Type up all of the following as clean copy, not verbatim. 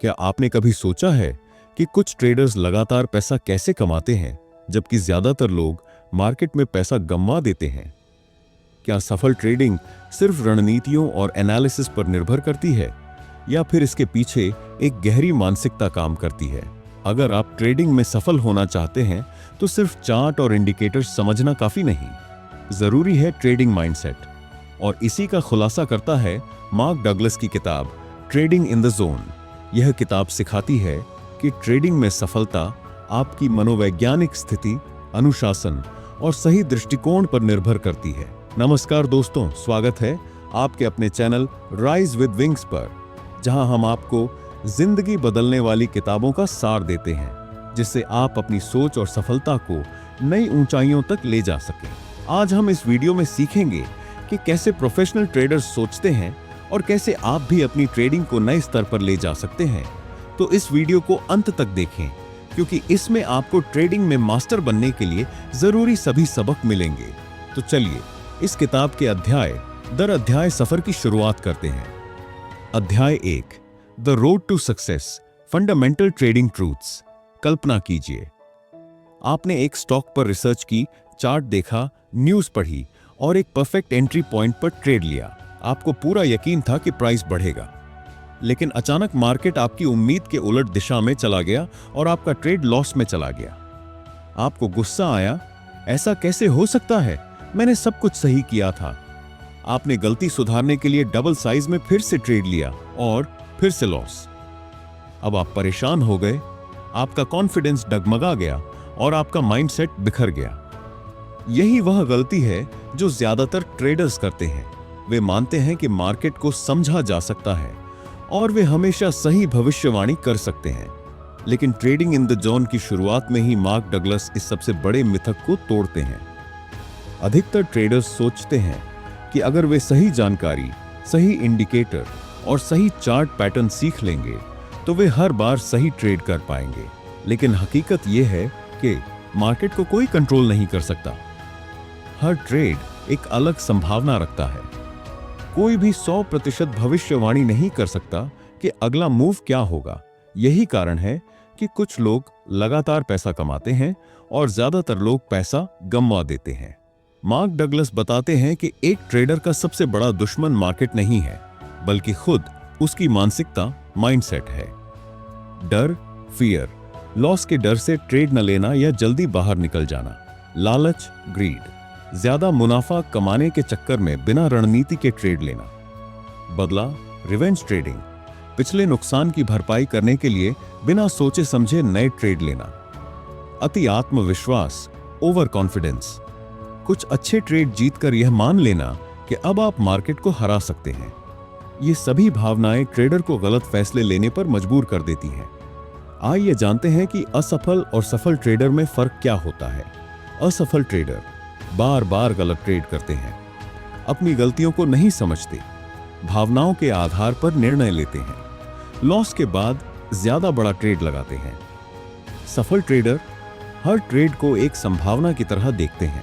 क्या आपने कभी सोचा है कि कुछ ट्रेडर्स लगातार पैसा कैसे कमाते हैं जबकि ज्यादातर लोग मार्केट में पैसा गंवा देते हैं? क्या सफल ट्रेडिंग सिर्फ रणनीतियों और एनालिसिस पर निर्भर करती है या फिर इसके पीछे एक गहरी मानसिकता काम करती है? अगर आप ट्रेडिंग में सफल होना चाहते हैं तो सिर्फ चार्ट और इंडिकेटर्स समझना काफी नहीं, जरूरी है ट्रेडिंग माइंडसेट। और इसी का खुलासा करता है मार्क डगलस की किताब ट्रेडिंग इन द जोन। यह किताब सिखाती है कि ट्रेडिंग में सफलता आपकी मनोवैज्ञानिक स्थिति, अनुशासन और सही दृष्टिकोण पर निर्भर करती है। नमस्कार दोस्तों, स्वागत है आपके अपने चैनल राइज विद विंग्स पर, जहां हम आपको जिंदगी बदलने वाली किताबों का सार देते हैं जिससे आप अपनी सोच और सफलता को नई ऊंचाइयों तक ले जा सकें। आज हम इस वीडियो में सीखेंगे कि कैसे प्रोफेशनल ट्रेडर्स सोचते हैं और कैसे आप भी अपनी ट्रेडिंग को नए स्तर पर ले जा सकते हैं। तो इस वीडियो को अंत तक देखें क्योंकि इसमें आपको ट्रेडिंग में मास्टर बनने के लिए जरूरी सभी सबक मिलेंगे। तो चलिए इस किताब के अध्याय दर अध्याय सफर की शुरुआत करते हैं। अध्याय 1, the road to success, fundamental trading truths. कल्पना कीजिए, आपने एक स्टॉक पर रिसर्च की, चार्ट देखा, न्यूज़ पढ़ी और एक परफेक्ट एंट्री पॉइंट पर ट्रेड लिया। आपको पूरा यकीन था कि प्राइस बढ़ेगा, लेकिन अचानक मार्केट आपकी उम्मीद के उलट दिशा में चला गया और आपका ट्रेड लॉस में चला गया। आपको गुस्सा आया, ऐसा कैसे हो सकता है, मैंने सब कुछ सही किया था। आपने गलती सुधारने के लिए डबल साइज में फिर से ट्रेड लिया और फिर से लॉस। अब आप परेशान हो गए, आपका कॉन्फिडेंस डगमगा गया और आपका माइंडसेट बिखर गया। यही वह गलती है जो ज्यादातर ट्रेडर्स करते हैं। वे मानते हैं कि मार्केट को समझा जा सकता है और वे हमेशा सही भविष्यवाणी कर सकते हैं। लेकिन ट्रेडिंग इन द जोन की शुरुआत में ही मार्क डगलस इस सबसे बड़े मिथक को तोड़ते हैं। अधिकतर ट्रेडर्स सोचते हैं कि अगर वे सही जानकारी, सही इंडिकेटर और सही चार्ट पैटर्न सीख लेंगे तो वे हर बार सही ट्रेड कर पाएंगे। लेकिन हकीकत यह है कि मार्केट को कोई कंट्रोल नहीं कर सकता। हर ट्रेड एक अलग संभावना रखता है। कोई भी 100% भविष्यवाणी नहीं कर सकता कि अगला मूव क्या होगा। यही कारण है कि कुछ लोग लगातार पैसा कमाते हैं और ज्यादातर लोग पैसा गंवा देते हैं। मार्क डगलस बताते हैं कि एक ट्रेडर का सबसे बड़ा दुश्मन मार्केट नहीं है, बल्कि खुद उसकी मानसिकता, माइंडसेट है। डर, फियर, लॉस के डर से ट्रेड न लेना या जल्दी बाहर निकल जाना। लालच, ग्रीड, ज्यादा मुनाफा कमाने के चक्कर में बिना रणनीति के ट्रेड लेना। बदला, रिवेंज ट्रेडिंग, पिछले नुकसान की भरपाई करने के लिए बिना सोचे समझे नए ट्रेड लेना। अति आत्मविश्वास, ओवर कॉन्फिडेंस, कुछ अच्छे ट्रेड जीतकर यह मान लेना कि अब आप मार्केट को हरा सकते हैं। ये सभी भावनाएं ट्रेडर को गलत फैसले लेने पर मजबूर कर देती हैं। आइए जानते हैं कि असफल और सफल ट्रेडर में फर्क क्या होता है। असफल ट्रेडर बार बार गलत ट्रेड करते हैं, अपनी गलतियों को नहीं समझते, भावनाओं के आधार पर निर्णय लेते हैं, लॉस के बाद ज्यादा बड़ा ट्रेड लगाते हैं। सफल ट्रेडर हर ट्रेड को एक संभावना की तरह देखते हैं,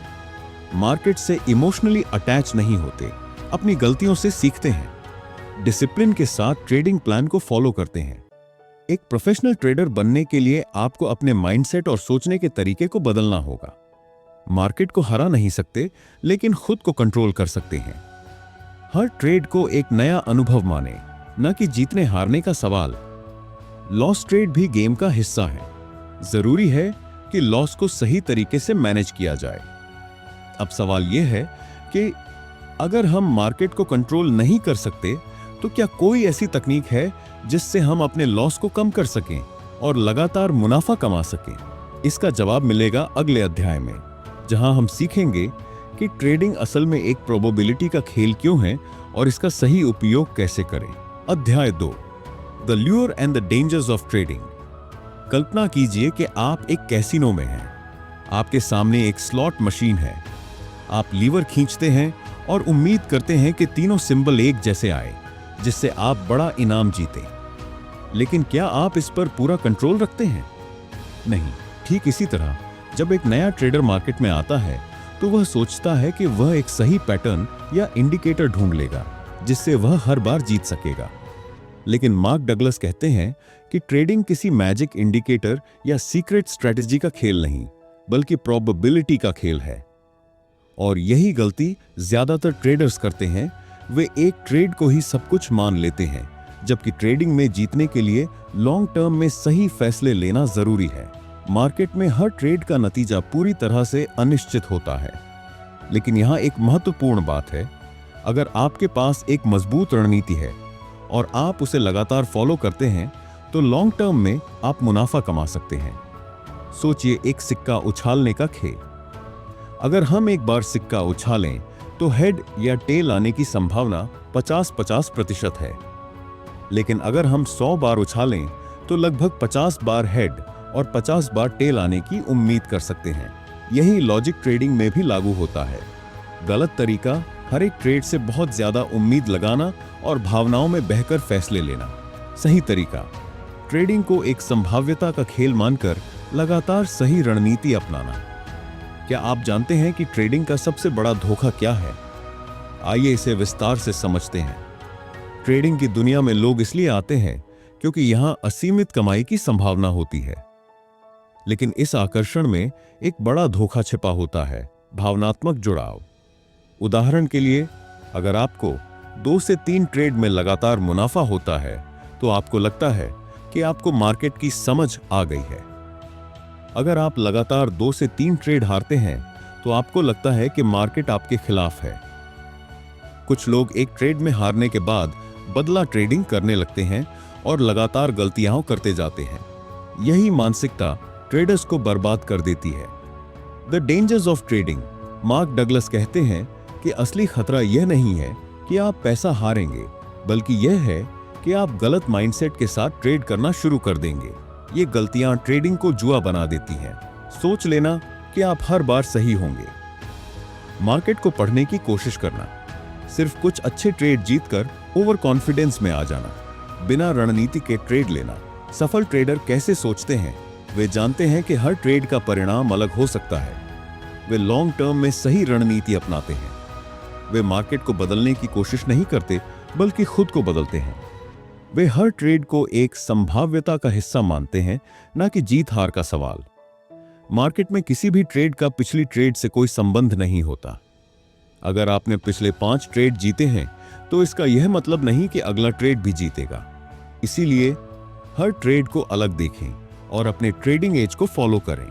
मार्केट से इमोशनली अटैच नहीं होते, अपनी गलतियों से सीखते हैं, डिसिप्लिन के साथ ट्रेडिंग प्लान को फॉलो करते हैं। एक प्रोफेशनल ट्रेडर बनने के लिए आपको अपने माइंडसेट और सोचने के तरीके को बदलना होगा। मार्केट को हरा नहीं सकते, लेकिन खुद को कंट्रोल कर सकते हैं। हर ट्रेड को एक नया अनुभव माने, न कि जीतने हारने का सवाल। लॉस ट्रेड भी गेम का हिस्सा है। जरूरी है कि लॉस को सही तरीके से मैनेज किया जाए। अब सवाल यह है कि अगर हम मार्केट को कंट्रोल नहीं कर सकते तो क्या कोई ऐसी तकनीक है जिससे हम अपने लॉस को कम कर सकें और लगातार मुनाफा कमा सकें? इसका जवाब मिलेगा अगले अध्याय में, जहां हम सीखेंगे कि ट्रेडिंग असल में एक प्रोबेबिलिटी का खेल क्यों है और इसका सही उपयोग कैसे करें। अध्याय 2, the lure and the dangers of trading. कल्पना कीजिए कि आप एक कैसीनो में हैं। आपके सामने एक स्लॉट मशीन है। आप लीवर खींचते हैं और उम्मीद करते हैं कि तीनों सिंबल एक जैसे आए, जिससे आप बड़ा इनाम जीते। लेकिन क्या आप इस पर पूरा कंट्रोल रखते हैं? नहीं। ठीक इसी तरह जब एक नया ट्रेडर मार्केट में आता है तो वह सोचता है कि वह एक सही पैटर्न या इंडिकेटर ढूंढ लेगा जिससे वह हर बार जीत सकेगा। लेकिन मार्क डगलस कहते हैं कि ट्रेडिंग किसी मैजिक इंडिकेटर या सीक्रेट स्ट्रेटजी का खेल नहीं, बल्कि प्रोबेबिलिटी का खेल है। और यही गलती ज्यादातर ट्रेडर्स करते हैं। वे एक ट्रेड को ही सब कुछ मान लेते हैं, जबकि ट्रेडिंग में जीतने के लिए लॉन्ग टर्म में सही फैसले लेना जरूरी है। मार्केट में हर ट्रेड का नतीजा पूरी तरह से अनिश्चित होता है, लेकिन यहाँ एक महत्वपूर्ण बात है। अगर आपके पास एक मजबूत रणनीति है और आप उसे लगातार फॉलो करते हैं, तो लॉन्ग टर्म में आप मुनाफा कमा सकते हैं। सोचिए एक सिक्का उछालने का खेल। अगर हम एक बार सिक्का उछालें तो हेड या टेल आने की संभावना 50-50% है, लेकिन अगर हम 100 बार उछालें तो लगभग 50 बार हेड और 50 बार टेल आने की उम्मीद कर सकते हैं। यही लॉजिक ट्रेडिंग में भी लागू होता है। गलत तरीका हर एक ट्रेड से बहुत ज्यादा उम्मीद लगाना और भावनाओं में बहकर फैसले लेना। सही तरीका ट्रेडिंग को एक संभाव्यता का खेल मानकर लगातार सही रणनीति अपनाना। क्या आप जानते हैं कि ट्रेडिंग का सबसे बड़ा धोखा क्या है? आइए इसे विस्तार से समझते हैं। ट्रेडिंग की दुनिया में लोग इसलिए आते हैं क्योंकि यहां असीमित कमाई की संभावना होती है, लेकिन इस आकर्षण में एक बड़ा धोखा छिपा होता है, भावनात्मक जुड़ाव। उदाहरण के लिए, अगर आपको 2 से 3 ट्रेड में लगातार मुनाफा होता है, तो आपको लगता है कि आपको मार्केट की समझ आ गई है। अगर आप लगातार 2 से 3 ट्रेड हारते हैं, तो आपको लगता है कि मार्केट आपके खिलाफ है। कुछ लोग एक ट्रेड में हारने के बाद बदला ट्रेडिंग करने लगते हैं और लगातार गलतियां करते जाते हैं। यही मानसिकता ट्रेडर्स को बर्बाद कर देती है। The dangers of trading. Mark Douglas कहते हैं कि असली खतरा यह नहीं है कि आप पैसा हारेंगे, बल्कि यह है कि आप गलत माइंडसेट के साथ ट्रेड करना शुरू कर देंगे। ये गलतियां ट्रेडिंग को जुआ बना देती हैं। सोच लेना कि आप हर बार सही होंगे। मार्केट को पढ़ने की कोशिश करना। सिर्फ कुछ अच्छे ट्रेड जीतकर ओवर कॉन्फिडेंस में आ जाना। बिना रणनीति के ट्रेड लेना। सफल ट्रेडर कैसे सोचते हैं? वे जानते हैं कि हर ट्रेड का परिणाम अलग हो सकता है। वे लॉन्ग टर्म में सही रणनीति अपनाते हैं। वे मार्केट को बदलने की कोशिश नहीं करते, बल्कि खुद को बदलते हैं। वे हर ट्रेड को एक संभाव्यता का हिस्सा मानते हैं, न कि जीत हार का सवाल। मार्केट में किसी भी ट्रेड का पिछली ट्रेड से कोई संबंध नहीं होता। अगर आपने पिछले 5 ट्रेड जीते हैं, तो इसका यह मतलब नहीं कि अगला ट्रेड भी जीतेगा। इसीलिए हर ट्रेड को अलग देखें और अपने ट्रेडिंग एज को फॉलो करें।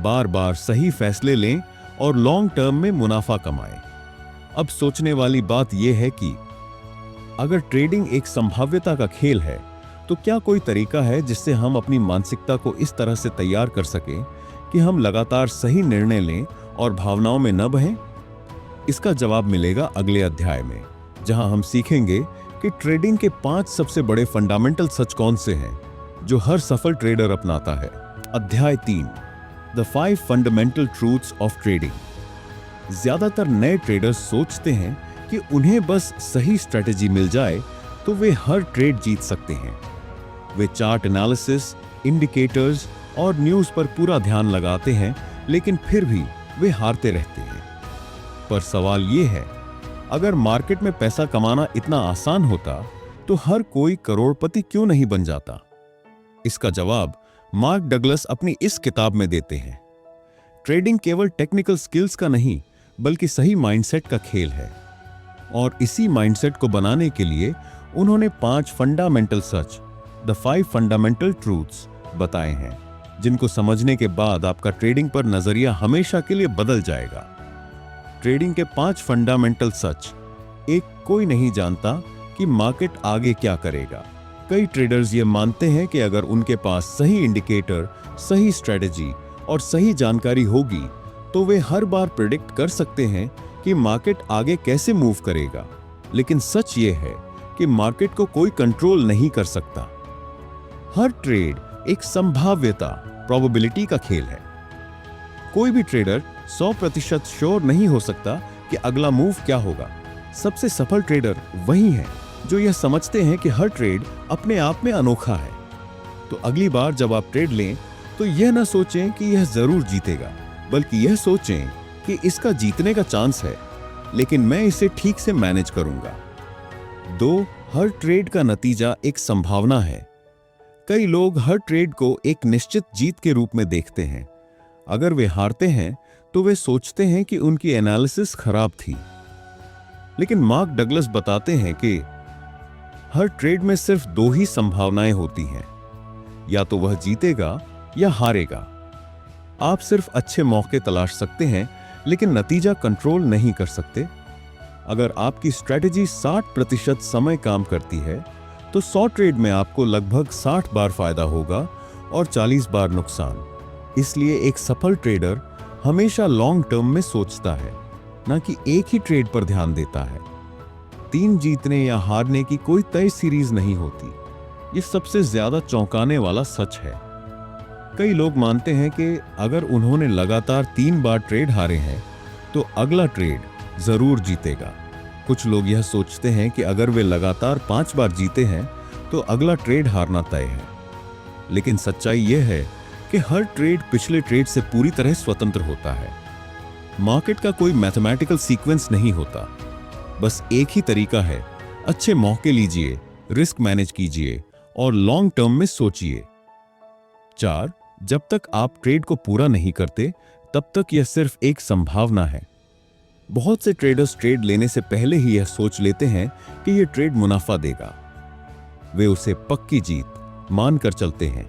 बार बार सही फैसले लें और लॉन्ग टर्म में मुनाफा कमाएं। अब सोचने वाली बात यह है कि अगर ट्रेडिंग एक संभाव्यता का खेल है, तो क्या कोई तरीका है जिससे हम अपनी मानसिकता को इस तरह से तैयार कर सकें कि हम लगातार सही निर्णय लें और भावनाओं में न बहें? इसका जवाब मिलेगा अगले अध्याय में, जहां हम सीखेंगे कि ट्रेडिंग के 5 सबसे बड़े फंडामेंटल सच कौन से हैं जो हर सफल ट्रेडर अपनाता है। अध्याय 3, the 5 fundamental truths of trading. ज्यादातर नए ट्रेडर्स सोचते हैं कि उन्हें बस सही स्ट्रेटेजी मिल जाए तो वे हर ट्रेड जीत सकते हैं। वे चार्ट एनालिसिस, इंडिकेटर्स और न्यूज़ पर पूरा ध्यान लगाते हैं, लेकिन फिर भी वे हारते रहते हैं। पर सवाल ये है, अगर मार्केट में पैसा कमाना इतना आसान होता, तो हर कोई करोड़पति क्यों नहीं बन जाता? इसका जवाब मार्क डगलस अपनी इस किताब में देते हैं। ट्रेडिंग केवल टेक्निकल स्किल्स का नहीं, बल्कि सही माइंडसेट का खेल है। और इसी माइंडसेट को बनाने के लिए उन्होंने 5 fundamental such, the 5 fundamental truths बताए हैं, जिनको समझने के बाद आपका ट्रेडिंग पर नजरिया हमेशा के लिए बदल जाएगा। ट्रेडिंग के 5 फंडामेंटल सच। एक, कोई नहीं जानता कि मार्केट आगे क्या करेगा। कई ट्रेडर्स ये मानते हैं कि अगर उनके पास सही इंडिकेटर, सही स्ट्रेटजी और सही जानकारी होगी, तो वे हर बार प्रेडिक्ट कर सकते हैं कि मार्केट आगे कैसे मूव करेगा। लेकिन सच ये है कि मार्केट को कोई कंट्रोल नहीं कर सकता। हर ट्रेड एक संभाव्यता, प्रोबेबिलिटी का खेल है। कोई भी ट्रेडर 100% श्योर नहीं हो सकता कि अगला मूव क्या होगा। सबसे सफल ट्रेडर वही हैं जो यह समझते हैं कि हर ट्रेड अपने आप में अनोखा है। तो अगली बार जब आप ट्रेड लें, तो यह ना सोचें कि यह जरूर जीतेगा, बल्कि यह सोचें कि इसका जीतने का चांस है, लेकिन मैं इसे ठीक से मैनेज करूंगा। 2, हर ट्रेड का नतीजा एक संभावना है। कई लोग हर ट्रेड को एक निश्चित जीत के रूप में देखते हैं। अगर वे हारते हैं तो वे सोचते हैं कि उनकी एनालिसिस खराब थी। लेकिन मार्क डगलस बताते हैं कि हर ट्रेड में सिर्फ दो ही संभावनाएं होती हैं, या तो वह जीतेगा या हारेगा। आप सिर्फ अच्छे मौके तलाश सकते हैं, लेकिन नतीजा कंट्रोल नहीं कर सकते। अगर आपकी स्ट्रेटजी 60% समय काम करती है तो 100 ट्रेड में आपको लगभग 60 बार फायदा होगा और 40 बार नुकसान। इसलिए एक सफल ट्रेडर हमेशा लॉन्ग टर्म में सोचता है, ना कि एक ही ट्रेड पर ध्यान देता है। 3 जीतने या हारने की कोई तय सीरीज नहीं होती। ये सबसे ज्यादा चौंकाने वाला सच है। कई लोग मानते हैं कि अगर उन्होंने लगातार 3 बार ट्रेड हारे हैं तो अगला ट्रेड जरूर जीतेगा। कुछ लोग यह सोचते हैं कि अगर वे लगातार 5 बार जीते हैं तो अगला ट्रेड हारना तय है। लेकिन सच्चाई यह है कि हर ट्रेड पिछले ट्रेड से पूरी तरह स्वतंत्र होता है। मार्केट का कोई मैथमेटिकल सीक्वेंस नहीं होता। बस एक ही तरीका है, अच्छे मौके लीजिए, रिस्क मैनेज कीजिए और लॉन्ग टर्म में सोचिए। 4, जब तक आप ट्रेड को पूरा नहीं करते तब तक यह सिर्फ एक संभावना है। बहुत से ट्रेडर्स ट्रेड लेने से पहले ही यह सोच लेते हैं कि यह ट्रेड मुनाफा देगा। वे उसे पक्की जीत मानकर चलते हैं।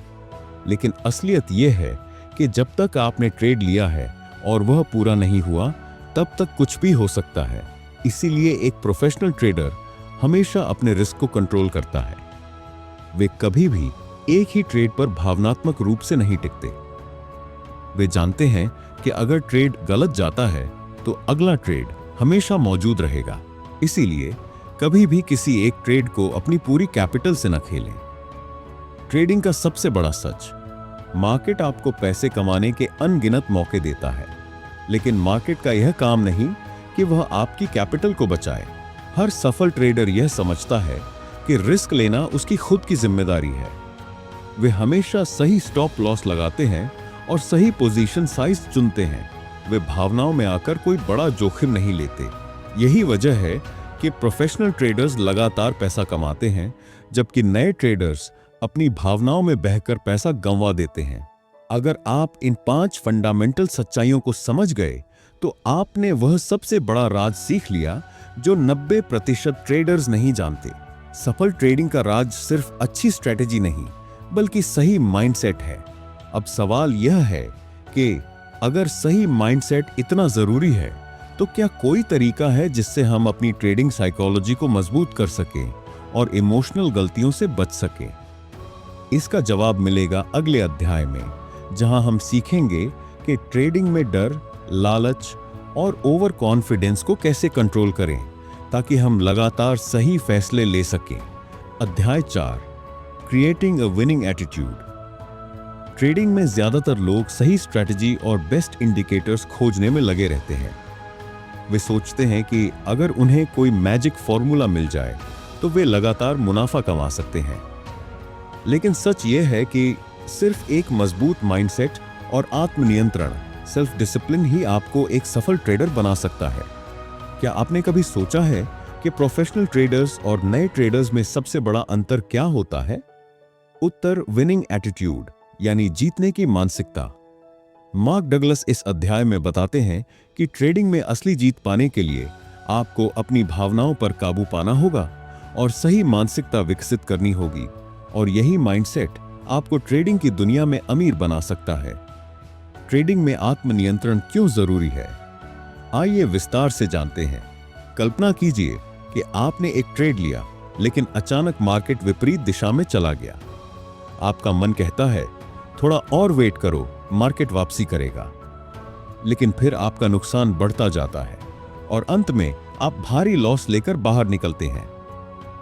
लेकिन असलियत यह है कि जब तक आपने ट्रेड लिया है और वह पूरा नहीं हुआ, तब तक कुछ भी हो सकता है। इसीलिए एक प्रोफेशनल ट्रेडर हमेशा अपने रिस्क को कंट्रोल करता है। वे कभी भी एक ही ट्रेड पर भावनात्मक रूप से नहीं टिकते। वे जानते हैं कि अगर ट्रेड गलत जाता है तो अगला ट्रेड हमेशा मौजूद रहेगा। इसीलिए कभी भी किसी एक ट्रेड को अपनी पूरी कैपिटल से न खेलें। ट्रेडिंग का सबसे बड़ा सच, मार्केट आपको पैसे कमाने के अनगिनत मौके देता है, लेकिन मार्केट का यह काम नहीं कि वह आपकी कैपिटल को बचाए। हर सफल ट्रेडर यह समझता है कि रिस्क लेना उसकी खुद की जिम्मेदारी है। वे हमेशा सही स्टॉप लॉस लगाते हैं और सही पोजीशन साइज चुनते हैं। वे भावनाओं में आकर कोई बड़ा जोखिम नहीं लेते। यही वजह है कि प्रोफेशनल ट्रेडर्स लगातार पैसा कमाते हैं, जबकि नए ट्रेडर्स अपनी भावनाओं में बहकर पैसा गंवा देते हैं। अगर आप इन 5 फंडामेंटल सच्चाइयों को समझ गए तो आपने वह सबसे बड़ा राज सीख लिया जो 90% ट्रेडर्स नहीं जानते। सफल ट्रेडिंग का राज सिर्फ अच्छी स्ट्रेटेजी नहीं, बल्कि सही माइंडसेट है। अब सवाल यह है कि अगर सही माइंडसेट इतना जरूरी है तो क्या कोई तरीका है जिससे हम अपनी ट्रेडिंग साइकोलॉजी को मजबूत कर सकें और इमोशनल गलतियों से बच सकें? इसका जवाब मिलेगा अगले अध्याय में, जहां हम सीखेंगे कि ट्रेडिंग में डर, लालच और ओवर कॉन्फिडेंस को कैसे कंट्रोल करें ताकि हम लगातार सही फैसले ले सकें। अध्याय 4, creating a winning attitude. Trading में ज्यादातर लोग सही स्ट्रेटजी और बेस्ट इंडिकेटर्स खोजने में लगे रहते हैं। वे सोचते हैं कि अगर उन्हें कोई मैजिक फॉर्मूला मिल जाए तो वे लगातार मुनाफा कमा सकते हैं। लेकिन सच यह है कि सिर्फ एक मजबूत माइंडसेट और आत्मनियंत्रण, सेल्फ डिसिप्लिन ही आपको एक सफल ट्रेडर बना सकता है। क्या आपने कभी सोचा है कि प्रोफेशनल ट्रेडर्स और नए ट्रेडर्स में सबसे बड़ा अंतर क्या होता है? उत्तर विनिंग एटीट्यूड, यानी जीतने की मानसिकता। मार्क डगलस इस अध्याय में बताते हैं कि ट्रेडिंग में असली जीत पाने के लिए आपको अपनी भावनाओं पर काबू पाना होगा और सही मानसिकता विकसित करनी होगी, और यही माइंडसेट आपको ट्रेडिंग की दुनिया में अमीर बना सकता है। ट्रेडिंग में आत्मनियंत्रण क्यों जरूरी है, आइए विस्तार से जानते हैं। कल्पना कीजिए कि आपने एक ट्रेड लिया, लेकिन अचानक मार्केट विपरीत दिशा में चला गया। आपका मन कहता है थोड़ा और वेट करो, मार्केट वापसी करेगा। लेकिन फिर आपका नुकसान बढ़ता जाता है और अंत में आप भारी लॉस लेकर बाहर निकलते हैं।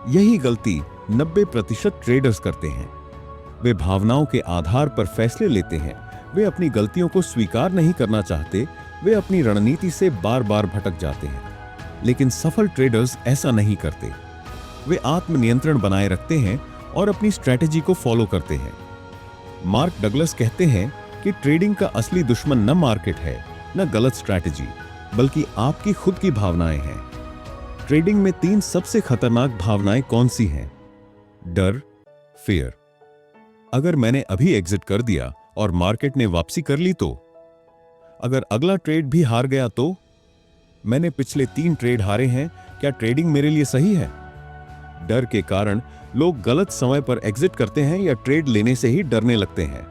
यही गलती 90% ट्रेडर्स करते हैं। वे भावनाओं के आधार पर फैसले लेते हैं। वे अपनी गलतियों को स्वीकार नहीं करना चाहते। वे अपनी रणनीति से बार बार भटक जाते हैं। लेकिन सफल ट्रेडर्स ऐसा नहीं करते। वे आत्मनियंत्रण बनाए रखते हैं और अपनी स्ट्रैटेजी को फॉलो करते हैं। मार्क डगलस कहते हैं कि ट्रेडिंग का असली दुश्मन न मार्केट है, न गलत स्ट्रैटेजी, बल्कि आपकी खुद की भावनाएं हैं। ट्रेडिंग में 3 सबसे खतरनाक भावनाएं कौन सी हैं? डर, फियर अगर मैंने अभी एग्जिट कर दिया और मार्केट ने वापसी कर ली तो? अगर अगला ट्रेड भी हार गया तो? मैंने पिछले 3 ट्रेड हारे हैं, क्या ट्रेडिंग मेरे लिए सही है? डर के कारण लोग गलत समय पर एग्जिट करते हैं या ट्रेड लेने से ही डरने लगते हैं।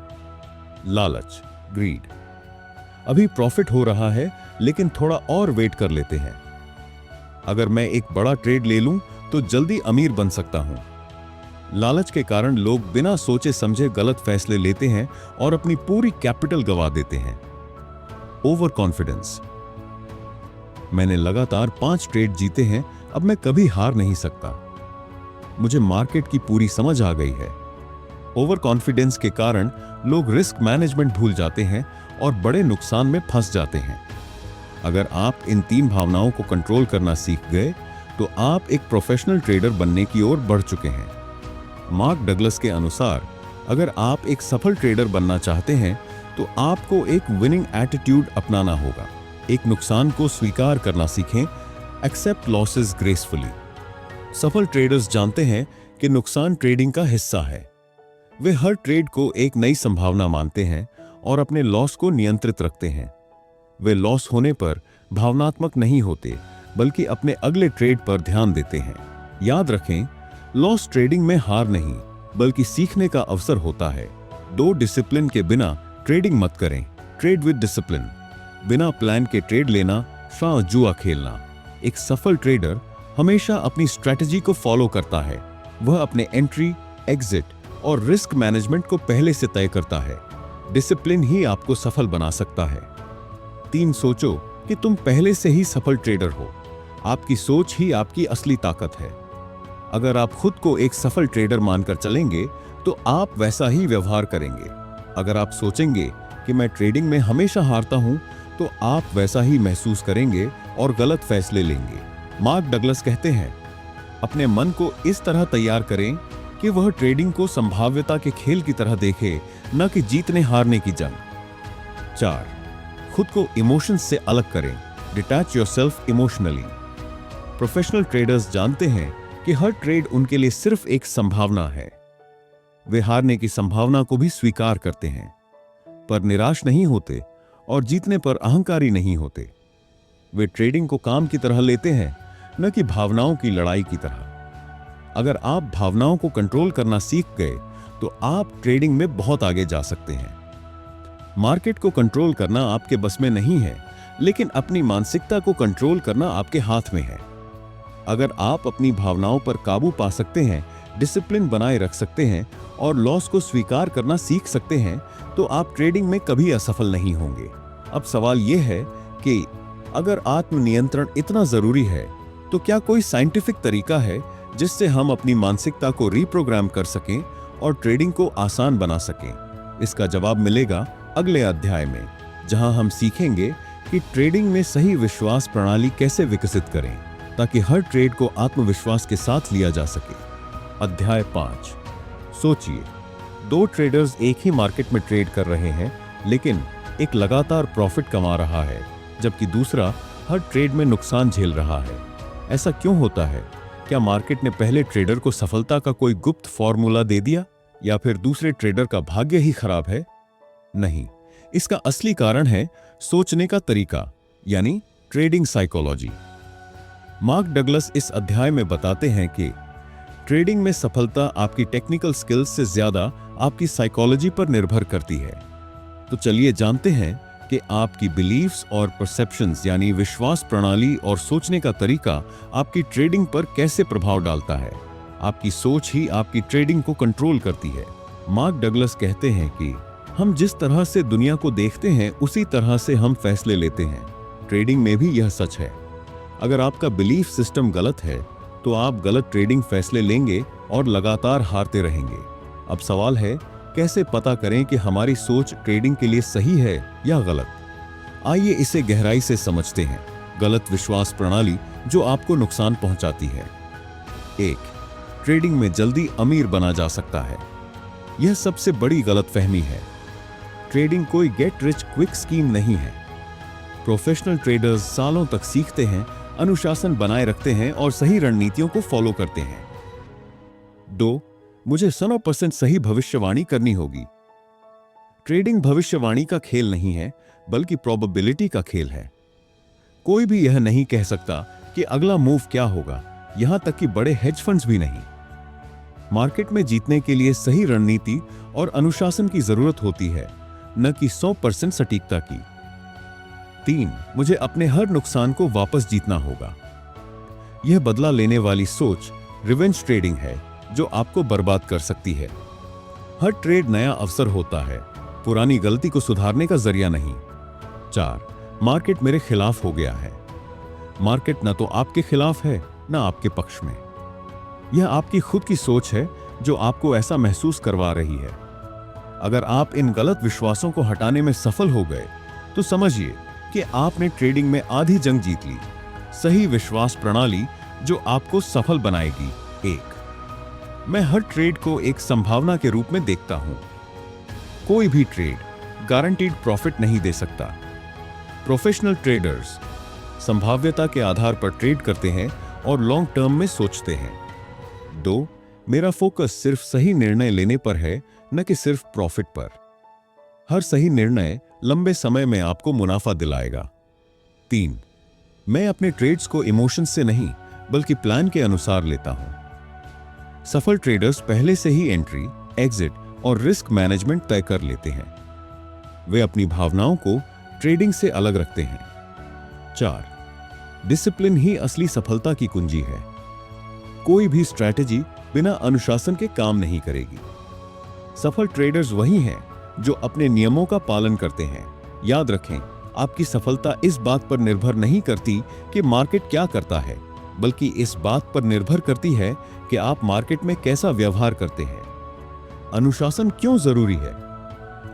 लालच, ग्रीड। अभी प्रॉफिट हो रहा है लेकिन थोड़ा और वेट कर लेते हैं। अगर मैं एक बड़ा ट्रेड ले लूं तो जल्दी अमीर बन सकता हूं। लालच के कारण लोग बिना सोचे समझे गलत फैसले लेते हैं और अपनी पूरी कैपिटल गंवा देते हैं। Over confidence. मैंने लगातार 5 ट्रेड जीते हैं, अब मैं कभी हार नहीं सकता। मुझे मार्केट की पूरी समझ आ गई है। ओवर कॉन्फिडेंस के कारण लोग रिस्क मैनेजमेंट भूल जाते हैं और बड़े नुकसान में फंस जाते हैं। अगर आप इन 3 भावनाओं को कंट्रोल करना सीख गए तो आप एक प्रोफेशनल ट्रेडर बनने की ओर बढ़ चुके हैं। मार्क डगलस के अनुसार अगर आप एक सफल ट्रेडर बनना चाहते हैं तो आपको एक विनिंग एटीट्यूड अपनाना होगा। एक नुकसान को स्वीकार करना सीखें। Accept losses gracefully. सफल ट्रेडर्स जानते हैं कि नुकसान ट्रेडिंग का हिस्सा है। वे हर ट्रेड को एक नई संभावना मानते हैं और अपने लॉस को नियंत्रित रखते हैं। वे लॉस होने पर भावनात्मक नहीं होते बल्कि अपने अगले ट्रेड पर ध्यान देते हैं। याद रखें, लॉस ट्रेडिंग में हार नहीं बल्कि सीखने का अवसर होता है। 2 डिसिप्लिन के बिना ट्रेडिंग मत करें। Trade with discipline. बिना प्लान के ट्रेड लेना जुआ खेलना। एक सफल ट्रेडर हमेशा अपनी स्ट्रैटेजी को फॉलो करता है। वह अपने एंट्री, एग्जिट और रिस्क मैनेजमेंट को पहले से तय करता है। डिसिप्लिन ही आपको सफल बना सकता है। 3 सोचो कि तुम पहले से ही सफल ट्रेडर हो। आपकी सोच ही आपकी असली ताकत है। अगर आप खुद को एक सफल ट्रेडर मानकर चलेंगे तो आप वैसा ही व्यवहार करेंगे। अगर आप सोचेंगे कि मैं ट्रेडिंग में हमेशा हारता हूं तो आप वैसा ही महसूस करेंगे और गलत फैसले लेंगे। मार्क डगलस कहते हैं, अपने मन को इस तरह तैयार करें कि वह ट्रेडिंग को संभाव्यता के खेल की तरह देखे, न कि जीतने हारने की जंग। 4. खुद को इमोशंस से अलग करें। Detach yourself emotionally. Professional traders जानते हैं कि हर ट्रेड उनके लिए सिर्फ एक संभावना है। वे हारने की संभावना को भी स्वीकार करते हैं, पर निराश नहीं होते और जीतने पर अहंकारी नहीं होते। वे ट्रेडिंग को काम की तरह लेते हैं, न कि भावनाओं की लड़ाई की तरह। अगर आप भावनाओं को कंट्रोल करना सीख गए तो आप ट्रेडिंग में बहुत आगे जा सकते हैं। मार्केट को कंट्रोल करना आपके बस में नहीं है, लेकिन अपनी मानसिकता को कंट्रोल करना आपके हाथ में है। अगर आप अपनी भावनाओं पर काबू पा सकते हैं, डिसिप्लिन बनाए रख सकते हैं और लॉस को स्वीकार करना सीख सकते हैं तो आप ट्रेडिंग में कभी असफल नहीं होंगे। अब सवाल यह है कि अगर आत्मनियंत्रण इतना जरूरी है तो क्या कोई साइंटिफिक तरीका है जिससे हम अपनी मानसिकता को रीप्रोग्राम कर सकें और ट्रेडिंग को आसान बना सकें? इसका जवाब मिलेगा अगले अध्याय में, जहां हम सीखेंगे कि ट्रेडिंग में सही विश्वास प्रणाली कैसे विकसित करें ताकि हर ट्रेड को आत्मविश्वास के साथ लिया जा सके। अध्याय 5। सोचिए, 2 ट्रेडर्स एक ही मार्केट में ट्रेड कर रहे हैं, लेकिन एक लगातार प्रॉफिट कमा रहा है जबकि दूसरा हर ट्रेड में नुकसान झेल रहा है। ऐसा क्यों होता है? क्या मार्केट ने पहले ट्रेडर को सफलता का कोई गुप्त फॉर्मूला दे दिया या फिर दूसरे ट्रेडर का भाग्य ही खराब है? नहीं, इसका असली कारण है सोचने का तरीका, यानी ट्रेडिंग साइकोलॉजी। मार्क डगलस इस अध्याय में बताते हैं कि ट्रेडिंग में सफलता आपकी टेक्निकल स्किल्स से ज्यादा आपकी साइकोलॉजी पर निर्भर करती है। तो चलिए जानते हैं कि आपकी बिलीफ्स और परसेप्शंस यानी विश्वास प्रणाली और सोचने का तरीका आपकी ट्रेडिंग पर कैसे प्रभाव डालता है। आपकी सोच ही आपकी ट्रेडिंग को कंट्रोल करती है। मार्क डगलस कहते हैं कि हम जिस तरह से दुनिया को देखते हैं उसी तरह से हम फैसले लेते हैं। ट्रेडिंग में भी यह सच है। अगर आपका बिलीफ सिस्टम गलत है तो आप गलत ट्रेडिंग फैसले लेंगे और लगातार हारते रहेंगे। अब सवाल है, कैसे पता करें कि हमारी सोच ट्रेडिंग के लिए सही है या गलत? आइए इसे गहराई से समझते हैं। गलत विश्वास प्रणाली जो आपको नुकसान पहुंचाती है। 1. ट्रेडिंग में जल्दी अमीर बना जा सकता है। यह सबसे बड़ी गलतफहमी है। ट्रेडिंग कोई गेट रिच क्विक स्कीम नहीं है। प्रोफेशनल ट्रेडर्स सालों तक सीखते हैं, अनुशासन बनाए रखते हैं और सही रणनीतियों को फॉलो करते हैं। 2. मुझे 100% सही भविष्यवाणी करनी होगी। ट्रेडिंग भविष्यवाणी का खेल नहीं है, बल्कि प्रोबेबिलिटी का खेल है। कोई भी यह नहीं कह सकता कि अगला मूव क्या होगा, यहां तक कि बड़े हेज फंड्स भी नहीं। मार्केट में जीतने के लिए सही रणनीति और अनुशासन की जरूरत होती है, न कि 100% सटीकता की। 3, मुझे अपने हर नुकसान को वापस जीतना होगा। यह बदला लेने वाली सोच रिवेंज ट्रेडिंग है, जो आपको बर्बाद कर सकती है। हर ट्रेड नया अवसर होता है, पुरानी गलती को सुधारने का जरिया नहीं। 4, मार्केट मेरे खिलाफ हो गया है। मार्केट न तो आपके खिलाफ है, न आपके पक्ष में। यह आपकी खुद की सोच है जो आपको ऐसा महसूस करवा रही है। अगर आप इन गलत विश्वासों को हटाने में सफल हो गए, तो समझिए कि आपने ट्रेडिंग में आधी जंग जीत ली। सही विश्वास प्रणाली जो आपको सफल बनाएगी। 1, मैं हर ट्रेड को एक संभावना के रूप में देखता हूं। कोई भी ट्रेड गारंटीड प्रॉफिट नहीं दे सकता। प्रोफेशनल ट्रेडर्स संभाव्यता के आधार पर ट्रेड करते हैं और लॉन्ग टर्म में सोचते हैं। 2, मेरा फोकस सिर्फ सही निर्णय लेने पर है, न कि सिर्फ प्रॉफिट पर। हर सही निर्णय लंबे समय में आपको मुनाफा दिलाएगा। 3, मैं अपने ट्रेड्स को इमोशंस से नहीं, बल्कि प्लान के अनुसार लेता हूं। सफल ट्रेडर्स पहले से ही एंट्री, एग्जिट और रिस्क मैनेजमेंट तय कर लेते हैं। वे अपनी भावनाओं को ट्रेडिंग से अलग रखते हैं। 4, डिसिप्लिन ही असली सफलता की कुंजी है। कोई भी स्ट्रैटेजी बिना अनुशासन के काम नहीं करेगी। सफल ट्रेडर्स वही हैं जो अपने नियमों का पालन करते हैं। याद रखें, आपकी सफलता इस बात पर निर्भर नहीं करती कि मार्केट क्या करता है, बल्कि इस बात पर निर्भर करती है कि आप मार्केट में कैसा व्यवहार करते हैं। अनुशासन क्यों जरूरी है?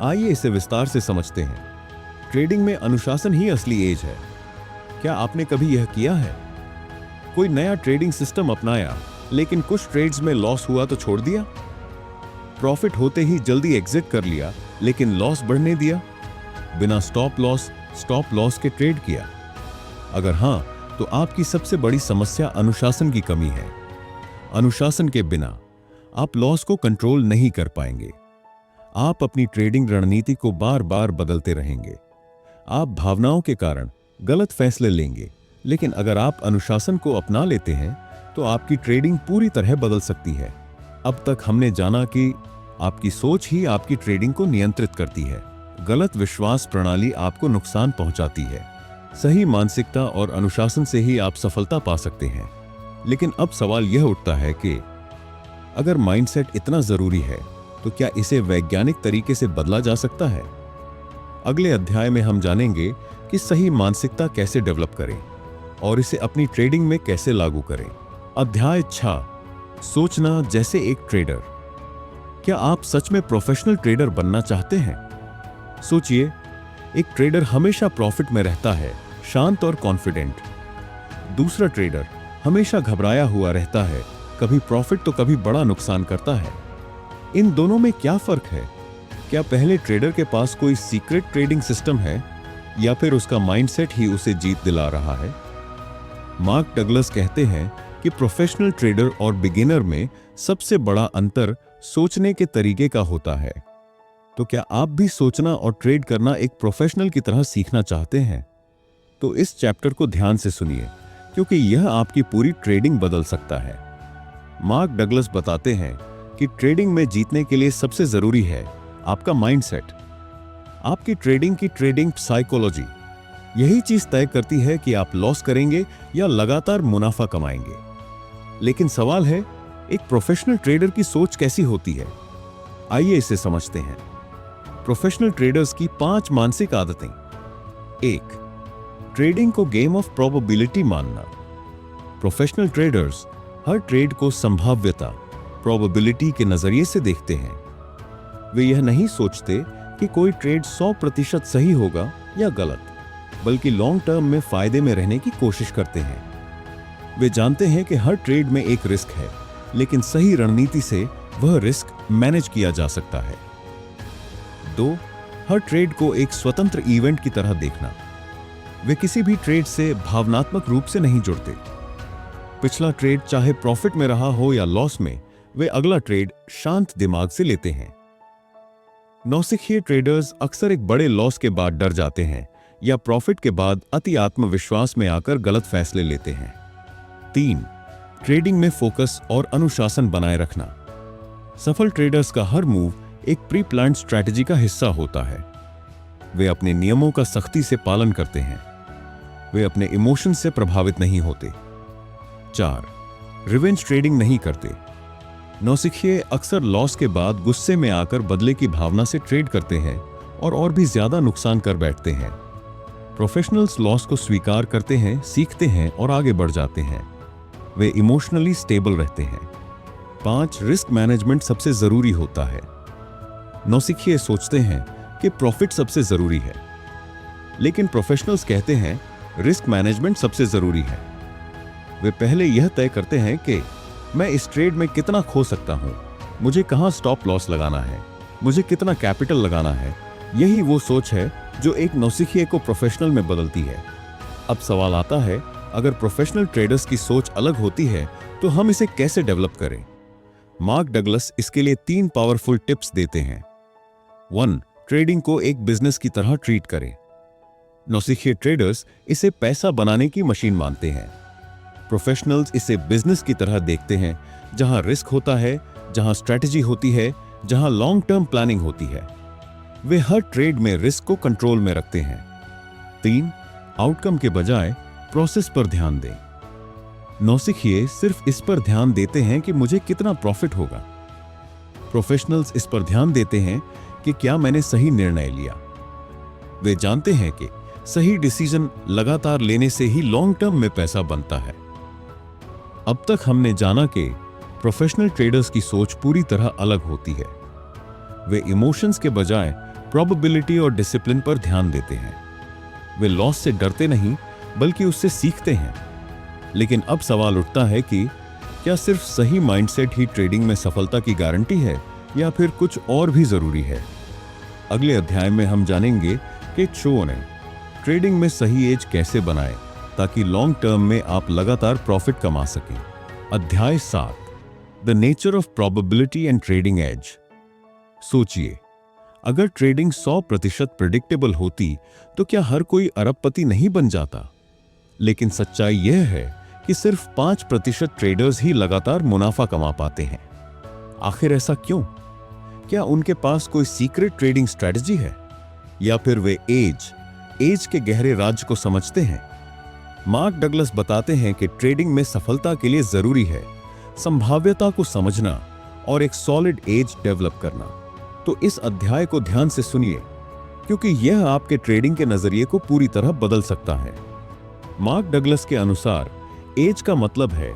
आइए इसे विस्तार से समझते हैं। ट्रेडिंग में अनुशासन ही असली एज है। क्या आपने कभी यह किया है? कोई नया ट्रेडिंग सिस्टम अपनाया, लेकिन कुछ ट्रेड्स में लॉस हुआ तो छोड़ दिया? प्रॉफिट होते ही जल्दी एग्जिट कर लिया, लेकिन लॉस बढ़ने दिया? बिना स्टॉप लॉस के ट्रेड किया? अगर हां, तो आपकी सबसे बड़ी समस्या अनुशासन की कमी है। अनुशासन के बिना आप लॉस को कंट्रोल नहीं कर पाएंगे। आप अपनी ट्रेडिंग रणनीति को बार बार बदलते रहेंगे। आप भावनाओं के कारण गलत फैसले लेंगे, लेकिन अगर आप अनुशासन को अपना लेते हैं, तो आपकी ट्रेडिंग पूरी तरह बदल सकती है। अब तक हमने जाना कि आपकी सोच ही आपकी ट्रेडिंग को नियंत्रित करती है। गलत विश्वास प्रणाली आपको नुकसान पहुंचाती है। सही मानसिकता और अनुशासन से ही आप सफलता पा सकते हैं। लेकिन अब सवाल यह उठता है कि अगर माइंडसेट इतना जरूरी है, तो क्या इसे वैज्ञानिक तरीके से बदला जा सकता है? अगले अध्याय में हम जानेंगे कि सही मानसिकता कैसे डेवलप करें और इसे अपनी ट्रेडिंग में कैसे लागू करें। अध्याय 6, सोचना जैसे एक ट्रेडर। क्या आप सच में प्रोफेशनल ट्रेडर बनना चाहते हैं? सोचिए, एक ट्रेडर हमेशा प्रॉफिट में रहता है, शांत और कॉन्फिडेंट। दूसरा ट्रेडर हमेशा घबराया हुआ रहता है, कभी प्रॉफिट तो कभी बड़ा नुकसान करता है। इन दोनों में क्या फर्क है? क्या पहले ट्रेडर के पास कोई सीक्रेट ट्रेडिंग सिस्टम है, या फिर उसका माइंडसेट ही उसे जीत दिला रहा है? मार्क डगलस कहते हैं कि प्रोफेशनल ट्रेडर और बिगिनर में सबसे बड़ा अंतर सोचने के तरीके का होता है। तो क्या आप भी सोचना और ट्रेड करना एक प्रोफेशनल की तरह सीखना चाहते हैं? तो इस चैप्टर को ध्यान से सुनिए, क्योंकि यह आपकी पूरी ट्रेडिंग बदल सकता है। मार्क डगलस बताते हैं कि ट्रेडिंग में जीतने के लिए सबसे जरूरी है आपका माइंडसेट। आपकी ट्रेडिंग की ट्रेडिंग साइकोलॉजी यही चीज तय करती है कि आप लॉस करेंगे या लगातार मुनाफा कमाएंगे। लेकिन सवाल है, एक प्रोफेशनल ट्रेडर की सोच कैसी होती है? आइए इसे समझते हैं। प्रोफेशनल ट्रेडर्स की 5 मानसिक आदतें। 1, ट्रेडिंग को गेम ऑफ प्रोबेबिलिटी मानना। प्रोफेशनल ट्रेडर्स हर ट्रेड को संभाव्यता, प्रोबेबिलिटी के नजरिए से देखते हैं। वे यह नहीं सोचते कि कोई ट्रेड 100% सही होगा या गलत, बल्कि लॉन्ग टर्म में फायदे में रहने की कोशिश करते हैं। वे जानते हैं कि हर ट्रेड में एक रिस्क है, लेकिन सही रणनीति से वह रिस्क मैनेज किया जा सकता है। 2, हर ट्रेड को एक स्वतंत्र इवेंट की तरह देखना। वे किसी भी ट्रेड से भावनात्मक रूप से नहीं जुड़ते। पिछला ट्रेड चाहे प्रॉफिट में रहा हो या लॉस में, वे अगला ट्रेड शांत दिमाग से लेते हैं। नौसिखिए ट्रेडर्स अक्सर एक बड़े लॉस के बाद डर जाते हैं या प्रॉफिट के बाद अति आत्मविश्वास में आकर गलत फैसले लेते हैं। 3. ट्रेडिंग में फोकस और अनुशासन बनाए रखना। सफल ट्रेडर्स का हर मूव एक प्री प्लान्ड स्ट्रैटेजी का हिस्सा होता है। वे अपने नियमों का सख्ती से पालन करते हैं। वे अपने इमोशन से प्रभावित नहीं होते। 4. रिवेंज ट्रेडिंग नहीं करते। नौसिखिए अक्सर लॉस के बाद गुस्से में आकर बदले की भावना से ट्रेड करते हैं और भी ज्यादा नुकसान कर बैठते हैं। प्रोफेशनल्स लॉस को स्वीकार करते हैं, सीखते हैं और आगे बढ़ जाते हैं। वे इमोशनली स्टेबल रहते हैं। 5. रिस्क मैनेजमेंट सबसे जरूरी होता है। नौसिखिए सोचते हैं कि प्रॉफिट सबसे जरूरी है, लेकिन प्रोफेशनल्स कहते हैं रिस्क मैनेजमेंट सबसे जरूरी है। वे पहले यह तय करते हैं कि मैं इस ट्रेड में कितना खो सकता हूं, मुझे कहां स्टॉप लॉस लगाना है, मुझे कितना कैपिटल लगाना है। यही वो सोच है जो एक नौसिखिए को प्रोफेशनल में बदलती है। अब सवाल आता है, अगर प्रोफेशनल ट्रेडर्स की सोच अलग होती है तो हम इसे कैसे डेवलप करें? मार्क डगलस इसके लिए 3 पावरफुल टिप्स देते हैं। 1. ट्रेडिंग को एक बिजनेस की तरह ट्रीट करें। नौसिखिए ट्रेडर्स इसे पैसा बनाने की मशीन मानते हैं। प्रोफेशनल्स इसे बिजनेस की तरह देखते हैं, जहां रिस्क होता है, जहां स्ट्रैटेजी होती है, जहां लॉन्ग टर्म प्लानिंग होती है। वे हर ट्रेड में रिस्क को कंट्रोल में रखते हैं। 3. आउटकम के बजाय प्रोसेस पर ध्यान दें। नौसिखिए सिर्फ इस पर ध्यान देते हैं कि मुझे कितना प्रॉफिट होगा। प्रोफेशनल्स इस पर ध्यान देते हैं कि क्या मैंने सही निर्णय लिया। वे जानते हैं कि सही डिसीजन लगातार लेने से ही लॉन्ग टर्म में पैसा बनता है। अब तक हमने जाना कि प्रोफेशनल ट्रेडर्स की सोच पूरी तरह अलग होती है। वे इमोशंस के बजाय प्रोबेबिलिटी और डिसिप्लिन पर ध्यान देते हैं। वे लॉस से डरते नहीं, बल्कि उससे सीखते हैं। लेकिन अब सवाल उठता है कि क्या सिर्फ सही माइंडसेट ही ट्रेडिंग में सफलता की गारंटी है या फिर कुछ और भी जरूरी है? अगले अध्याय में हम जानेंगे कि चो ने ट्रेडिंग में सही एज कैसे बनाए ताकि लॉन्ग टर्म में आप लगातार प्रॉफिट कमा सकें। अध्याय 7, the nature of probability and trading edge. सोचिए, अगर ट्रेडिंग 100% प्रेडिक्टेबल होती तो क्या हर कोई अरबपति नहीं बन जाता? लेकिन सच्चाई यह है कि सिर्फ 5% ट्रेडर्स ही लगातार मुनाफा कमा पाते हैं। आखिर ऐसा क्यों? क्या उनके पास कोई सीक्रेट ट्रेडिंग स्ट्रैटेजी है, या फिर वे एज के गहरे राज को समझते हैं? मार्क डगलस बताते हैं कि ट्रेडिंग में सफलता के लिए जरूरी है संभाव्यता को समझना और एक सॉलिड एज डेवलप करना। तो इस अध्याय को ध्यान से सुनिए, क्योंकि यह आपके ट्रेडिंग के नजरिए को पूरी तरह बदल सकता है। मार्क डगलस के अनुसार एज का मतलब है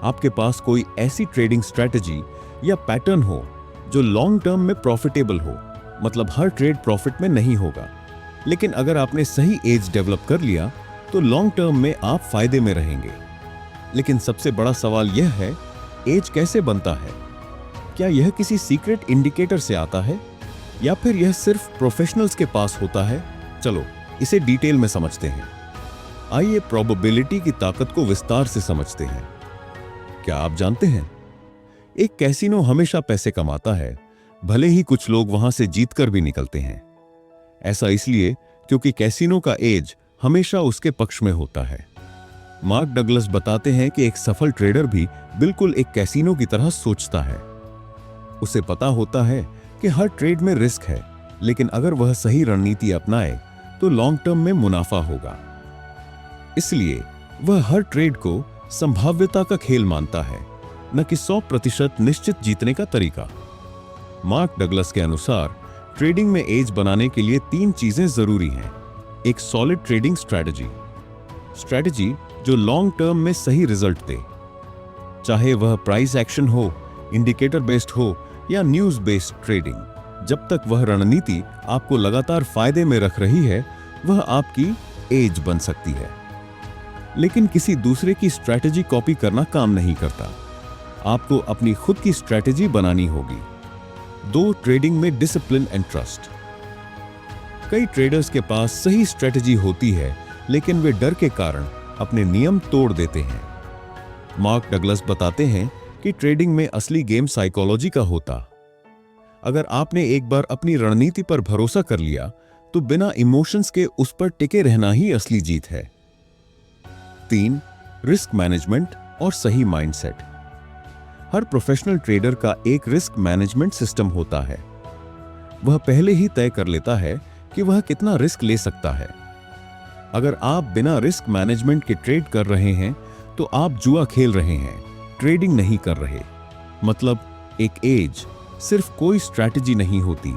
आपके पास कोई ऐसी ट्रेडिंग स्ट्रैटेजी या पैटर्न हो जो लॉन्ग टर्म में प्रॉफिटेबल हो। मतलब हर ट्रेड प्रॉफिट में नहीं होगा, लेकिन अगर आपने सही एज डेवलप कर लिया तो लॉन्ग टर्म में आप फायदे में रहेंगे। लेकिन सबसे बड़ा सवाल यह है, एज कैसे बनता है? क्या यह किसी सीक्रेट इंडिकेटर से आता है या फिर यह सिर्फ प्रोफेशनल्स के पास होता है? चलो इसे डिटेल में समझते हैं। आइए प्रोबेबिलिटी की ताकत को विस्तार से समझते हैं। क्या आप जानते हैं, एक कैसीनो हमेशा पैसे कमाता है, भले ही कुछ लोग वहां से जीतकर भी निकलते हैं। ऐसा इसलिए क्योंकि कैसीनो का एज हमेशा उसके पक्ष में होता है। मार्क डगलस बताते हैं कि एक सफल ट्रेडर भी बिल्कुल एक कैसीनो की तरह सोचता है। उसे पता होता है कि हर ट्रेड में रिस्क है, लेकिन अगर वह सही रणनीति अपनाए तो लॉन्ग टर्म में मुनाफा होगा। इसलिए वह हर ट्रेड को संभाव्यता का खेल मानता है, न कि 100% निश्चित जीतने का तरीका। मार्क डगलस के अनुसार ट्रेडिंग में एज बनाने के लिए 3 चीजें जरूरी हैं। एक सॉलिड ट्रेडिंग स्ट्रैटेजी जो लॉन्ग टर्म में सही रिजल्ट दे, चाहे वह प्राइस एक्शन हो, इंडिकेटर बेस्ड हो या न्यूज बेस्ड ट्रेडिंग। जब तक वह रणनीति आपको लगातार फायदे में रख रही है, वह आपकी एज बन सकती है। लेकिन किसी दूसरे की स्ट्रैटेजी कॉपी करना काम नहीं करता। आपको अपनी खुद की स्ट्रैटेजी बनानी होगी। 2. ट्रेडिंग में डिसिप्लिन एंड ट्रस्ट। कई ट्रेडर्स के पास सही स्ट्रैटेजी होती है, लेकिन वे डर के कारण अपने नियम तोड़ देते हैं। मार्क डगलस बताते हैं कि ट्रेडिंग में असली गेम साइकोलॉजी का होता। अगर आपने एक बार अपनी रणनीति पर भरोसा कर लिया तो बिना इमोशंस के उस पर टिके रहना ही असली जीत है। 3. रिस्क मैनेजमेंट और सही माइंडसेट। हर प्रोफेशनल ट्रेडर का एक रिस्क मैनेजमेंट सिस्टम होता है। वह पहले ही तय कर लेता है कि वह कितना रिस्क ले सकता है। अगर आप बिना रिस्क मैनेजमेंट के ट्रेड कर रहे हैं तो आप जुआ खेल रहे हैं, ट्रेडिंग नहीं कर रहे। मतलब एक एज सिर्फ कोई स्ट्रैटेजी नहीं होती,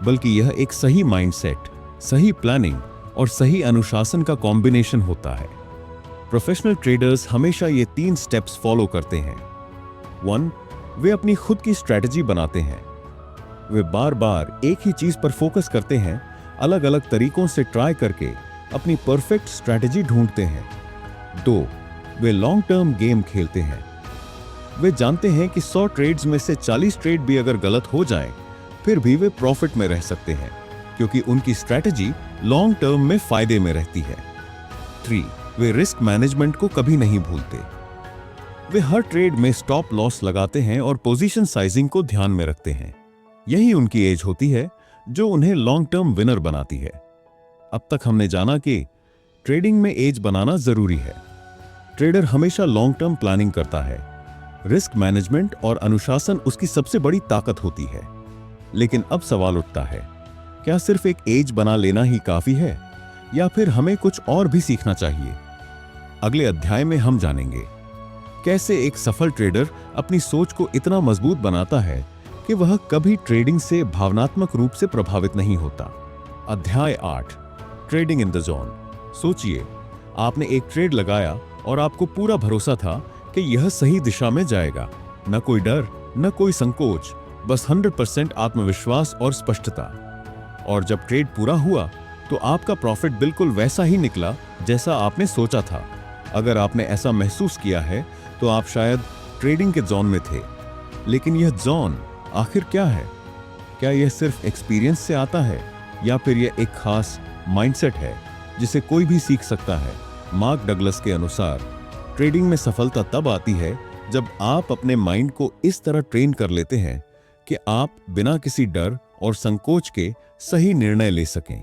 बल्कि यह एक सही माइंडसेट, सही प्लानिंग और सही अनुशासन का कॉम्बिनेशन होता है। प्रोफेशनल ट्रेडर्स हमेशा ये 3 स्टेप्स फॉलो करते हैं। 1. वे अपनी खुद की स्ट्रैटेजी बनाते हैं। वे बार बार एक ही चीज पर फोकस करते हैं, अलग अलग तरीकों से ट्राई करके अपनी परफेक्ट स्ट्रैटेजी ढूंढते हैं। 2. वे लॉन्ग टर्म गेम खेलते हैं। वे जानते हैं कि 100 ट्रेड्स में से 40 ट्रेड भी अगर गलत हो जाएं, फिर भी वे प्रॉफिट में रह सकते हैं, क्योंकि उनकी स्ट्रैटेजी लॉन्ग टर्म में फायदे में रहती है। 3. वे रिस्क मैनेजमेंट को कभी नहीं भूलते। वे हर ट्रेड में स्टॉप लॉस लगाते हैं और पोजीशन साइजिंग को ध्यान में रखते हैं। यही उनकी एज होती है जो उन्हें लॉन्ग टर्म विनर बनाती है। अब तक हमने जाना कि ट्रेडिंग में एज बनाना जरूरी है। ट्रेडर हमेशा लॉन्ग टर्म प्लानिंग करता है। रिस्क मैनेजमेंट और अनुशासन उसकी सबसे बड़ी ताकत होती है। लेकिन अब सवाल उठता है, क्या सिर्फ एक एज बना लेना ही काफी है, या फिर हमें कुछ और भी सीखना चाहिए? अगले अध्याय में हम जानेंगे कैसे एक सफल ट्रेडर अपनी सोच को इतना मजबूत बनाता है कि वह कभी ट्रेडिंग से भावनात्मक रूप से प्रभावित नहीं होता। अध्याय 8, ट्रेडिंग इन द जोन। सोचिए, आपने एक ट्रेड लगाया और आपको पूरा भरोसा था कि यह सही दिशा में जाएगा। न कोई डर, न कोई संकोच, बस 100% आत्मविश्वास और स्पष्टता। और जब ट्रेड पूरा हुआ तो आपका प्रॉफिट बिल्कुल वैसा ही निकला जैसा आपने सोचा था। अगर आपने ऐसा महसूस किया है तो आप शायद ट्रेडिंग के जोन में थे। लेकिन यह जोन आखिर क्या है? क्या यह सिर्फ एक्सपीरियंस से आता है, या फिर यह एक खास माइंडसेट है जिसे कोई भी सीख सकता है? मार्क डगलस के अनुसार ट्रेडिंग में सफलता तब आती है जब आप अपने माइंड को इस तरह ट्रेन कर लेते हैं कि आप बिना किसी डर और संकोच के सही निर्णय ले सकें।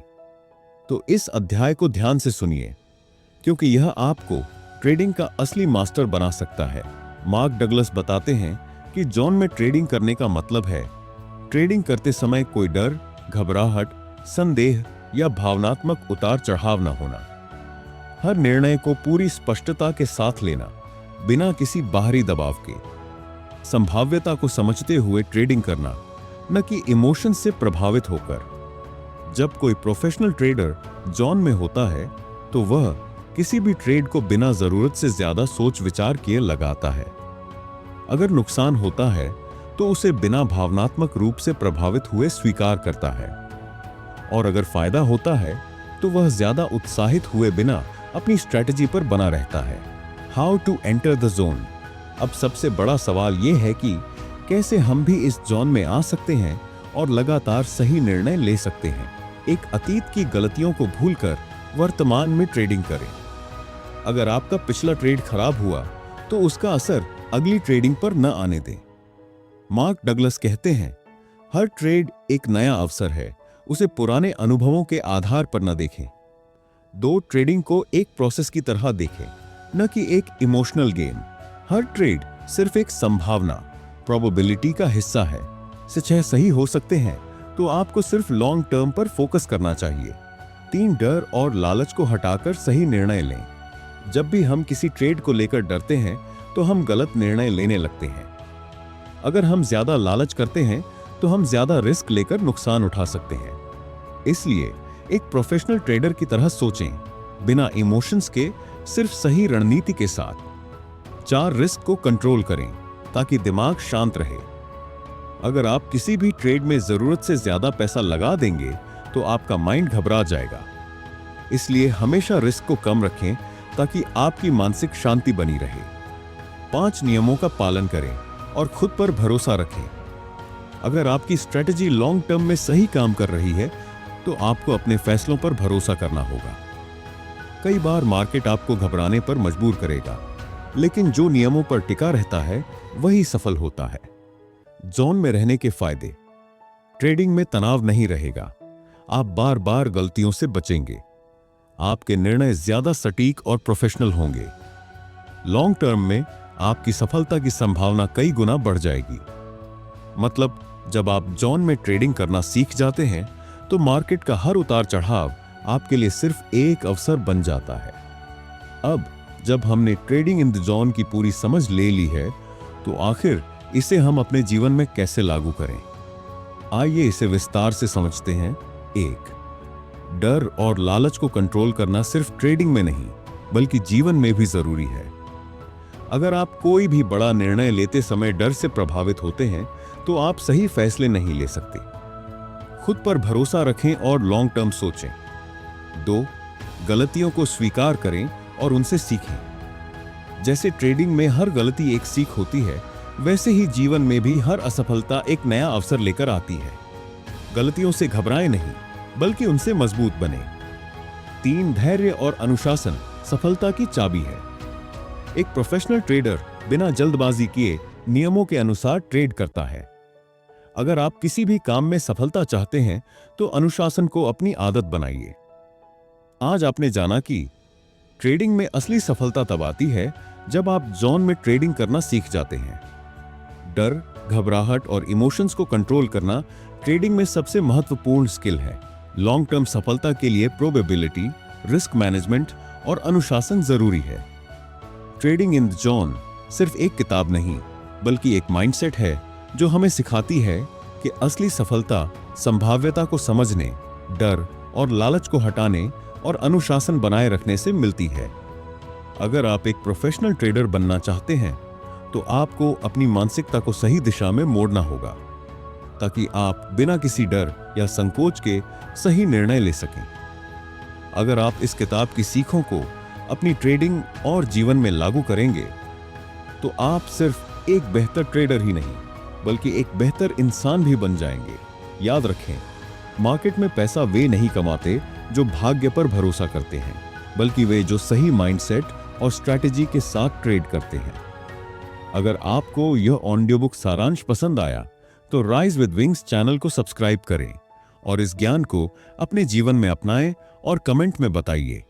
तो इस अध्याय को ध्यान से सुनिए, क्योंकि यह आपको ट्रेडिंग का असली मास्टर बना सकता है। मार्क डगलस बताते हैं कि जोन में ट्रेडिंग करने का मतलब है ट्रेडिंग करते समय कोई डर, घबराहट, संदेह या भावनात्मक उतार चढ़ाव न होना। हर निर्णय को पूरी स्पष्टता के साथ लेना, बिना किसी बाहरी दबाव के। संभाव्यता को समझते हुए ट्रेडिंग करना, न कि इमोशन से प्रभावित होकर। जब कोई प्रोफेशनल ट्रेडर जोन में होता है तो वह किसी भी ट्रेड को बिना जरूरत से ज्यादा सोच विचार किए लगाता है। अगर नुकसान होता है तो उसे बिना भावनात्मक रूप से प्रभावित हुए स्वीकार करता है, और अगर फायदा होता है तो वह ज्यादा उत्साहित हुए बिना अपनी स्ट्रैटेजी पर बना रहता है। How to enter the zone. अब सबसे बड़ा सवाल यह है कि कैसे हम भी इस जोन में आ सकते हैं और लगातार सही निर्णय ले सकते हैं। एक अतीत की गलतियों को भूलकर वर्तमान में ट्रेडिंग करें। अगर आपका पिछला ट्रेड खराब हुआ तो उसका असर अगली ट्रेडिंग पर न आने दें। मार्क डगलस कहते हैं, हर ट्रेड एक नया अवसर है, उसे पुराने अनुभवों के आधार पर न देखें। दो ट्रेडिंग को एक प्रोसेस की तरह देखें, न कि एक इमोशनल गेम। हर ट्रेड सिर्फ एक संभावना, प्रोबेबिलिटी का हिस्सा है। से 6 सही हो सकते हैं, तो आपको सिर्फ लॉन्ग टर्म पर फोकस करना चाहिए। 3 डर और लालच को हटाकर सही निर्णय लें। जब भी हम किसी ट्रेड को लेकर डरते हैं तो हम गलत निर्णय लेने लगते हैं। अगर हम ज्यादा लालच करते हैं तो हम ज्यादा रिस्क लेकर नुकसान उठा सकते हैं। इसलिए एक प्रोफेशनल ट्रेडर की तरह सोचें, बिना इमोशंस के, सिर्फ सही रणनीति के साथ। 4 रिस्क को कंट्रोल करें ताकि दिमाग शांत रहे। अगर आप किसी भी ट्रेड में जरूरत से ज्यादा पैसा लगा देंगे तो आपका माइंड घबरा जाएगा। इसलिए हमेशा रिस्क को कम रखें ताकि आपकी मानसिक शांति बनी रहे। 5 नियमों का पालन करें और खुद पर भरोसा रखें। अगर आपकी स्ट्रैटेजी लॉन्ग टर्म में सही काम कर रही है तो आपको अपने फैसलों पर भरोसा करना होगा। कई बार मार्केट आपको घबराने पर मजबूर करेगा, लेकिन जो नियमों पर टिका रहता है वही सफल होता है। जोन में रहने के फायदे। ट्रेडिंग में तनाव नहीं रहेगा। आप बार बार गलतियों से बचेंगे। आपके निर्णय ज्यादा सटीक और प्रोफेशनल होंगे। लॉन्ग टर्म में आपकी सफलता की संभावना कई गुना बढ़ जाएगी। मतलब जब आप जोन में ट्रेडिंग करना सीख जाते हैं तो मार्केट का हर उतार चढ़ाव आपके लिए सिर्फ एक अवसर बन जाता है। अब जब हमने ट्रेडिंग इन द जोन की पूरी समझ ले ली है तो आखिर इसे हम अपने जीवन में कैसे लागू करें? आइए इसे विस्तार से समझते हैं। 1. डर और लालच को कंट्रोल करना सिर्फ ट्रेडिंग में नहीं बल्कि जीवन में भी जरूरी है। अगर आप कोई भी बड़ा निर्णय लेते समय डर से प्रभावित होते हैं तो आप सही फैसले नहीं ले सकते। खुद पर भरोसा रखें और लॉन्ग टर्म सोचें। 2. गलतियों को स्वीकार करें और उनसे सीखें। जैसे ट्रेडिंग में हर गलती एक सीख होती है, वैसे ही जीवन में भी हर असफलता एक नया अवसर लेकर आती है। गलतियों से घबराएं नहीं, बल्कि उनसे मजबूत बने। 3. धैर्य और अनुशासन सफलता की चाबी है। एक प्रोफेशनल ट्रेडर बिना जल्दबाजी किए नियमों के अनुसार ट्रेड करता है। अगर आप किसी भी काम में सफलता चाहते हैं तो अनुशासन को अपनी आदत बनाइए। आज आपने जाना कि ट्रेडिंग में असली सफलता तब आती है जब आप जोन में ट्रेडिंग करना सीख जाते हैं। डर, घबराहट और इमोशंस को कंट्रोल करना ट्रेडिंग में सबसे महत्वपूर्ण स्किल है। लॉन्ग टर्म सफलता के लिए प्रोबेबिलिटी, रिस्क मैनेजमेंट और अनुशासन जरूरी है। ट्रेडिंग इन द जोन सिर्फ एक किताब नहीं बल्कि एक माइंडसेट है जो हमें सिखाती है कि असली सफलता संभाव्यता को समझने, डर और लालच को हटाने और अनुशासन बनाए रखने से मिलती है। अगर आप एक प्रोफेशनल ट्रेडर बनना चाहते हैं तो आपको अपनी मानसिकता को सही दिशा में मोड़ना होगा ताकि आप बिना किसी डर या संकोच के सही निर्णय ले सकें। अगर आप इस किताब की सीखों को अपनी ट्रेडिंग और जीवन में लागू करेंगे तो आप सिर्फ एक बेहतर ट्रेडर ही नहीं बल्कि एक बेहतर इंसान भी बन जाएंगे। याद रखें, मार्केट में पैसा वे नहीं कमाते जो भाग्य पर भरोसा करते हैं, बल्कि वे जो सही माइंडसेट और स्ट्रैटेजी के साथ ट्रेड करते हैं। अगर आपको यह ऑडियो बुक सारांश पसंद आया तो राइज विद विंग्स चैनल को सब्सक्राइब करें और इस ज्ञान को अपने जीवन में अपनाएं और कमेंट में बताइए,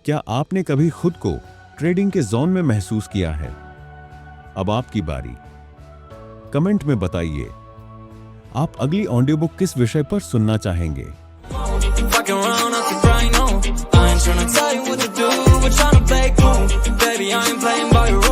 क्या आपने कभी खुद को ट्रेडिंग के जोन में महसूस किया है? अब आपकी बारी। कमेंट में बताइए आप अगली ऑडियो बुक किस विषय पर सुनना चाहेंगे। Fucking around, I could cry, no. I ain't tryna tell you what to do, we're tryna play cool. Baby, I ain't playing by your rules.